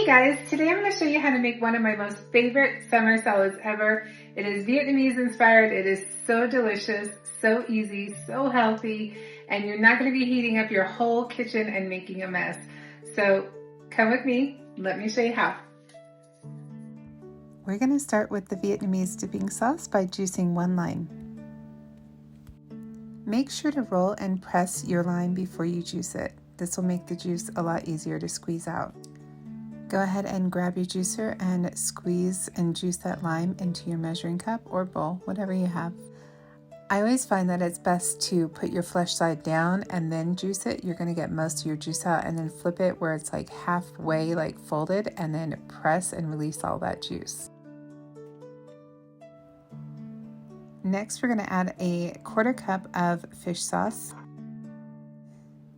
guys, today I'm going to show you how to make one of my most favorite summer salads ever. It is Vietnamese inspired. It is so delicious, so easy, so healthy, and you're not going to be heating up your whole kitchen and making a mess. So come with me, let me show you how. We're going to start with the Vietnamese dipping sauce by juicing 1 lime. Make sure to roll and press your lime before you juice it. This will make the juice a lot easier to squeeze out. Go ahead and grab your juicer and squeeze and juice that lime into your measuring cup or bowl, whatever you have. I always find that it's best to put your flesh side down and then juice it. You're going to get most of your juice out, and then flip it where it's like halfway like folded, and then press and release all that juice. Next, we're going to add a 1/4 cup of fish sauce.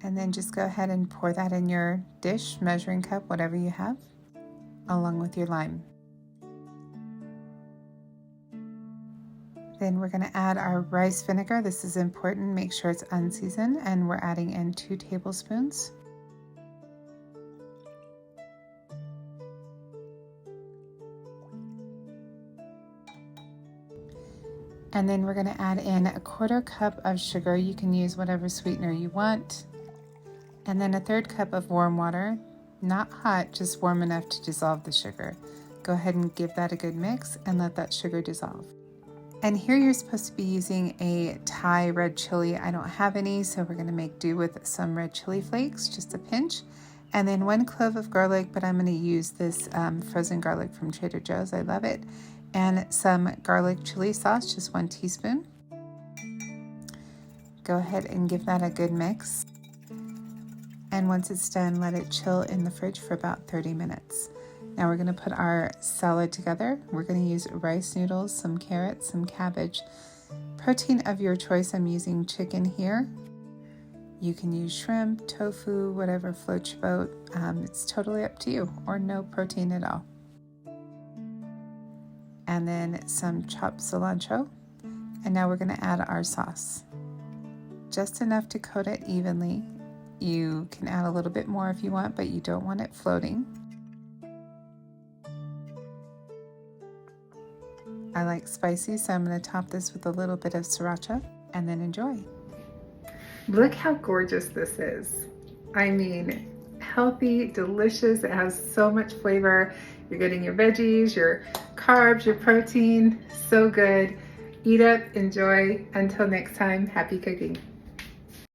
And then just go ahead and pour that in your dish, measuring cup, whatever you have, along with your lime. Then we're going to add our rice vinegar. This is important. Make sure it's unseasoned, and we're adding in 2 tablespoons. And then we're going to add in a 1/4 cup of sugar. You can use whatever sweetener you want. And then a 1/3 cup of warm water, not hot, just warm enough to dissolve the sugar. Go ahead and give that a good mix and let that sugar dissolve. And here you're supposed to be using a Thai red chili. I don't have any, so we're going to make do with some red chili flakes, just a pinch. And then 1 clove of garlic, but I'm going to use this frozen garlic from Trader Joe's. I love it. And some garlic chili sauce, just 1 teaspoon. Go ahead and give that a good mix. And once it's done, let it chill in the fridge for about 30 minutes. Now we're going to put our salad together. We're going to use rice noodles, some carrots, some cabbage. Protein of your choice, I'm using chicken here. You can use shrimp, tofu, whatever floats your boat. It's totally up to you, or no protein at all. And then some chopped cilantro. And now we're going to add our sauce. Just enough to coat it evenly. You can add a little bit more if you want, but you don't want it floating. I like spicy, so I'm going to top this with a little bit of sriracha, and then enjoy. Look how gorgeous this is. I mean, healthy, delicious. It has so much flavor. You're getting your veggies, your carbs, your protein. So good. Eat up, enjoy. Until next time, happy cooking.